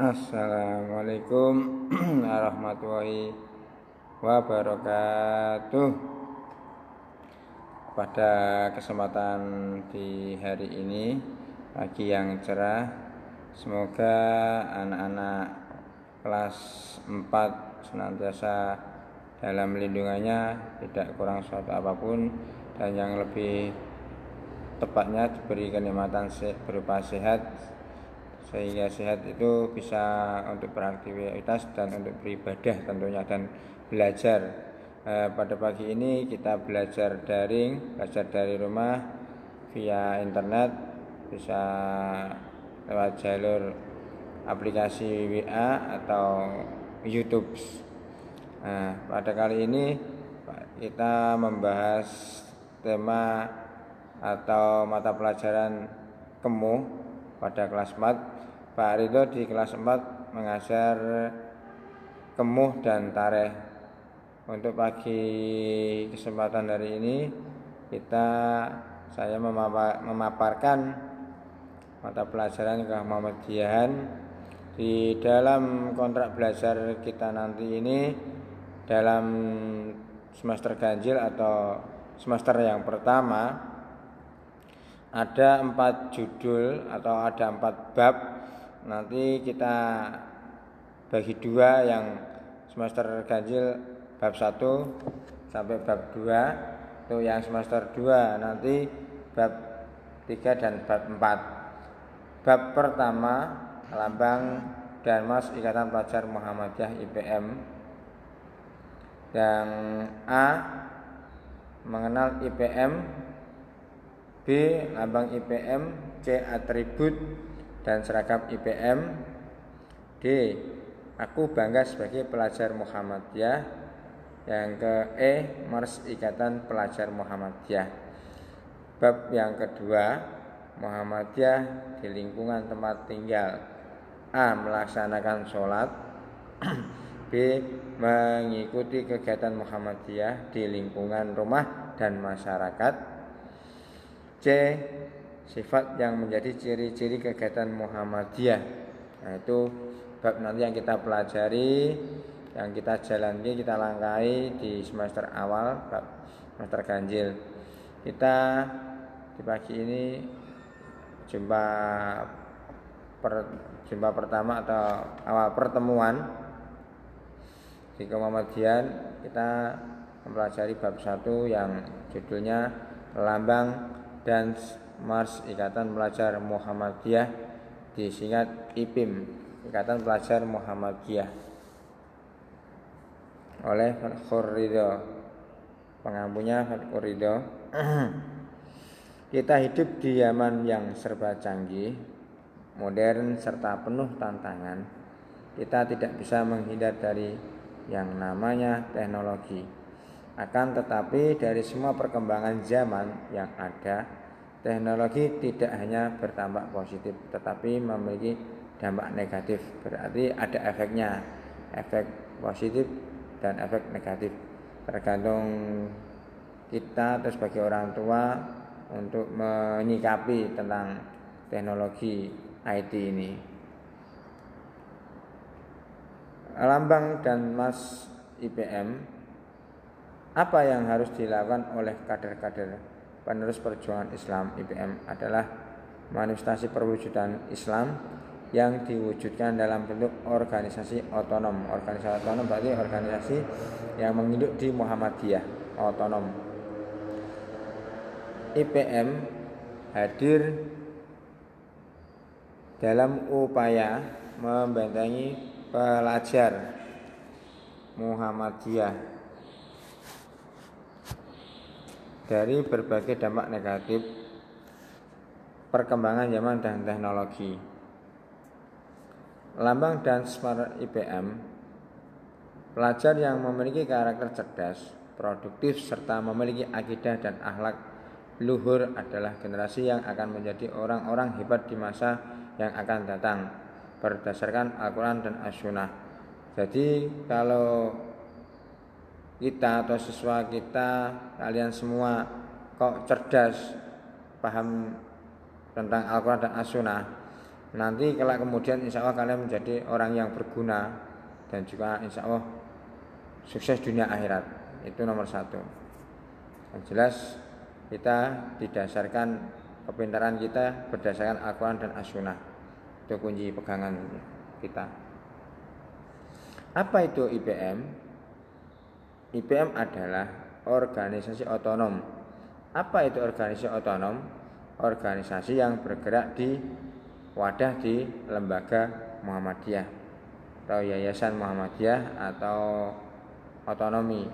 Assalamualaikum warahmatullahi wabarakatuh. Pada kesempatan di hari ini, pagi yang cerah, semoga anak-anak kelas 4 senantiasa dalam lindungannya, tidak kurang suatu apapun, dan yang lebih tepatnya diberi kenikmatan berupa sehat, sehingga sehat itu bisa untuk beraktivitas dan untuk beribadah tentunya, dan belajar. Pada pagi ini kita belajar daring, belajar dari rumah via internet, bisa lewat jalur aplikasi WA atau YouTube. Pada kali ini kita membahas tema atau mata pelajaran kemuh pada kelas 4. Pak Ridho di kelas 4 mengajar kemuh dan tareh. Untuk pagi kesempatan hari ini saya memaparkan mata pelajaran Muhammadiyahan. Di dalam kontrak belajar kita nanti ini, dalam semester ganjil atau semester yang pertama, ada 4 judul atau ada 4 bab. Nanti kita bagi 2, yang semester ganjil bab 1 sampai bab 2. Itu yang semester 2 nanti bab 3 dan bab 4. Bab pertama, lambang dan mas Ikatan Pelajar Muhammadiyah IPM. Yang A, mengenal IPM. B, lambang IPM. C, atribut dan seragam IPM. D, aku bangga sebagai pelajar Muhammadiyah. Yang ke E, Mars Ikatan Pelajar Muhammadiyah. Bab yang kedua, Muhammadiyah di lingkungan tempat tinggal. A, melaksanakan sholat. B, mengikuti kegiatan Muhammadiyah di lingkungan rumah dan masyarakat. C, sifat yang menjadi ciri-ciri kegiatan Muhammadiyah. Nah, itu bab nanti yang kita pelajari, yang kita jalani, kita langkahi di semester awal, bab semester ganjil. Kita di pagi ini jumpa pertama atau awal pertemuan di Muhammadiyahan. Kita mempelajari bab 1 yang judulnya lambang dan Mars Ikatan Pelajar Muhammadiyah, disingkat IPIM, Ikatan Pelajar Muhammadiyah, oleh Fatkhur Ridho, pengampunya Fatkhur Ridho. Kita hidup di zaman yang serba canggih, modern serta penuh tantangan. Kita tidak bisa menghindar dari yang namanya teknologi. Akan tetapi dari semua perkembangan zaman yang ada, teknologi tidak hanya berdampak positif tetapi memiliki dampak negatif. Berarti ada efeknya, efek positif dan efek negatif. Tergantung kita atau sebagai orang tua untuk menyikapi tentang teknologi IT ini. Lambang dan mas IPM. Apa yang harus dilakukan oleh kader-kader penerus perjuangan Islam IPM adalah manifestasi perwujudan Islam yang diwujudkan dalam bentuk organisasi otonom. Organisasi otonom berarti organisasi yang menginduk di Muhammadiyah, otonom. IPM hadir dalam upaya membentengi pelajar Muhammadiyah dari berbagai dampak negatif perkembangan zaman dan teknologi. Lambang dan smart IPM, pelajar yang memiliki karakter cerdas, produktif, serta memiliki akidah dan akhlak luhur adalah generasi yang akan menjadi orang-orang hebat di masa yang akan datang berdasarkan Al-Quran dan As-Sunnah. Jadi kalau kita atau siswa kita, kalian semua kok cerdas, paham tentang Al-Quran dan As-Sunnah, Nanti kalau kemudian insya Allah kalian menjadi orang yang berguna dan juga insya Allah sukses dunia akhirat. Itu nomor satu. Yang jelas kita didasarkan kepintaran kita berdasarkan Al-Quran dan As-Sunnah. Itu kunci pegangan kita. Apa itu IPM? IPM adalah organisasi otonom. Apa itu organisasi otonom? Organisasi yang bergerak di wadah di lembaga Muhammadiyah atau yayasan Muhammadiyah atau otonomi,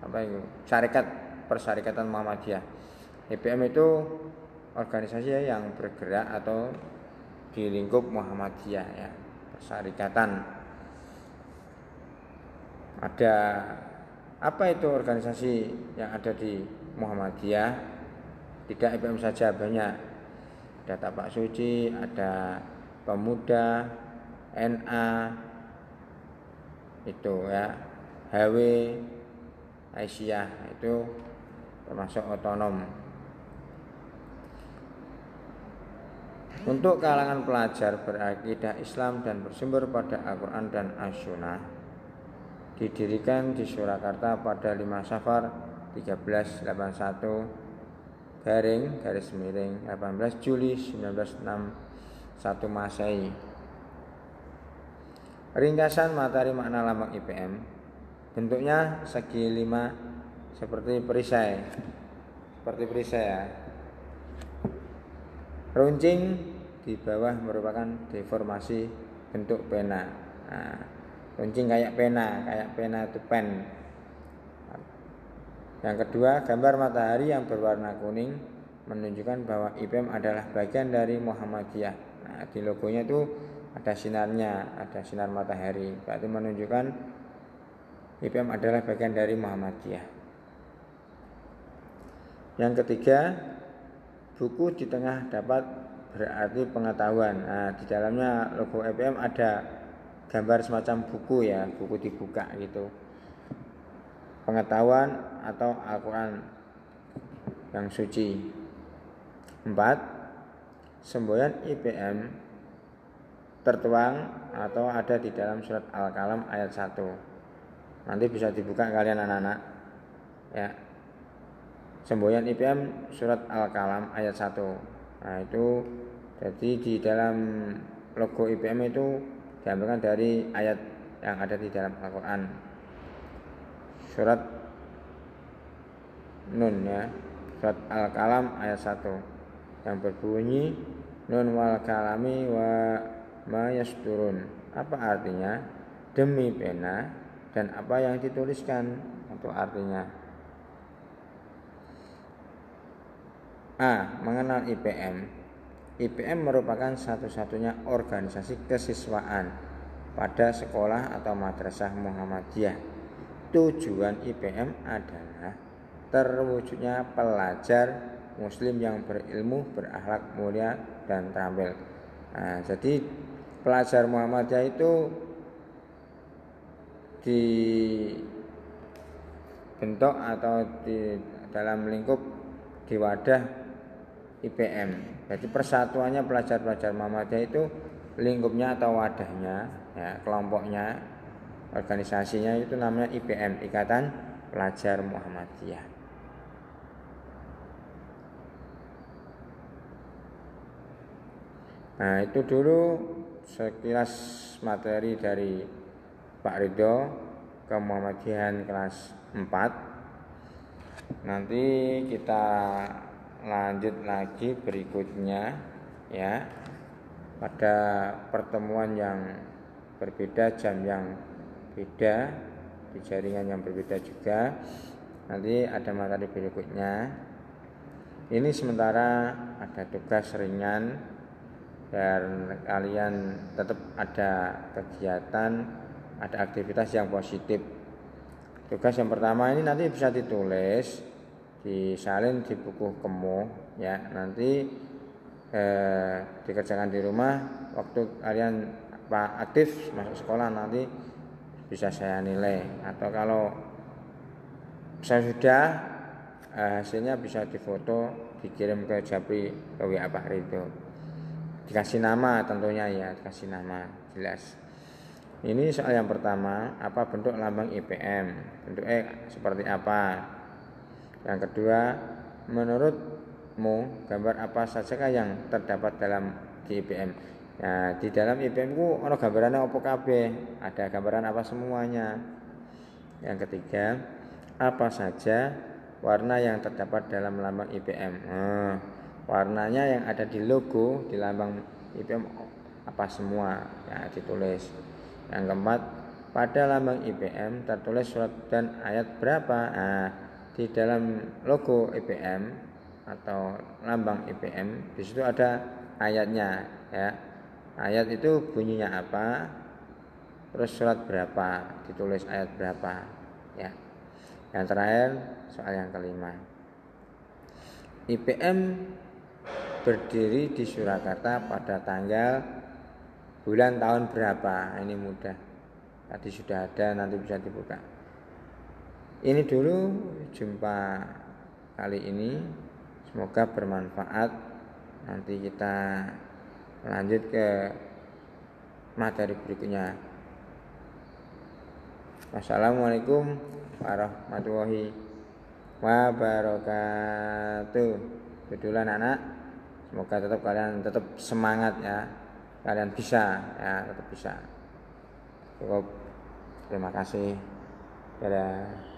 apa itu, syarikat persyarikatan Muhammadiyah. IPM itu organisasi yang bergerak atau di lingkup Muhammadiyah ya, persyarikatan. Ada apa itu organisasi yang ada di Muhammadiyah? Tidak IPM saja, banyak. Ada Tapak Suci, ada Pemuda, NA, itu ya, HW, Aisyah, itu termasuk otonom. Untuk kalangan pelajar berakidah Islam dan bersumber pada Al-Quran dan As-Sunnah, didirikan di Surakarta pada 5 Safar 1381 garis miring 18 Juli 1961 Masehi. Ringkasan materi makna lambang IPM. Bentuknya segi 5 seperti perisai. Ya. Runcing di bawah merupakan deformasi bentuk pena. Nah, runcing kayak pena itu pen. Yang kedua, gambar matahari yang berwarna kuning menunjukkan bahwa IPM adalah bagian dari Muhammadiyah. Nah, di logonya itu ada sinarnya, ada sinar matahari. Berarti menunjukkan IPM adalah bagian dari Muhammadiyah. Yang ketiga, buku di tengah dapat berarti pengetahuan. Nah, di dalamnya logo IPM ada gambar semacam buku ya, buku dibuka gitu. Pengetahuan atau Al-Quran yang suci. 4. Semboyan IPM tertuang atau ada di dalam surat Al-Qalam ayat 1. Nanti bisa dibuka kalian anak-anak ya. Semboyan IPM surat Al-Qalam ayat 1. Nah, itu jadi di dalam logo IPM itu diambilkan dari ayat yang ada di dalam Al-Quran. Surat Nun ya, surat Al-Qalam ayat 1 yang berbunyi Nun wal kalami wa ma yasturun. Apa artinya? Demi pena dan apa yang dituliskan. Itu artinya. A. Mengenal IPM. IPM merupakan satu-satunya organisasi kesiswaan pada sekolah atau madrasah Muhammadiyah. Tujuan IPM adalah terwujudnya pelajar muslim yang berilmu, berakhlak mulia dan terampil. Nah, jadi pelajar Muhammadiyah itu dibentuk atau di dalam lingkup di wadah IPM. Jadi persatuannya pelajar-pelajar Muhammadiyah itu lingkupnya atau wadahnya ya, kelompoknya, organisasinya itu namanya IPM, Ikatan Pelajar Muhammadiyah. Nah, itu dulu sekilas materi dari Pak Ridho ke Muhammadiyahan kelas 4. Nanti kita lanjut lagi berikutnya ya, pada pertemuan yang berbeda, jam yang beda, di jaringan yang berbeda juga. Nanti ada materi berikutnya. Ini sementara ada tugas ringan dan kalian tetap ada kegiatan, ada aktivitas yang positif. Tugas yang pertama ini nanti bisa ditulis, disalin di buku kemu ya. Nanti dikerjakan di rumah. Waktu kalian aktif masuk sekolah nanti bisa saya nilai, atau kalau saya sudah hasilnya bisa difoto, dikirim ke Japri, ke WA Pak Ridho. dikasih nama tentunya ya, dikasih nama jelas. Ini soal yang pertama, apa bentuk lambang IPM? Bentuknya seperti apa? Yang kedua, menurutmu gambar apa saja yang terdapat dalam di IPM? Nah, di dalam IPM ku ada gambarannya apa kabeh? Ada gambaran apa semuanya? Yang ketiga, apa saja warna yang terdapat dalam lambang IPM? Warnanya yang ada di logo di lambang IPM apa semua? Ya, ditulis. Yang keempat, pada lambang IPM tertulis surat dan ayat berapa? Nah, di dalam logo IPM atau lambang IPM di situ ada ayatnya ya. Ayat itu bunyinya apa? Terus surat berapa? Ditulis ayat berapa ya. Yang terakhir soal yang kelima. IPM berdiri di Surakarta pada tanggal bulan tahun berapa? Ini mudah. Tadi sudah ada, nanti bisa dibuka. Ini dulu jumpa kali ini. Semoga bermanfaat. Nanti kita lanjut ke materi berikutnya. Wassalamualaikum warahmatullahi wabarakatuh. Betulan anak. Semoga kalian tetap semangat ya. Kalian bisa ya, tetap bisa. Cukup. Terima kasih. Dadah.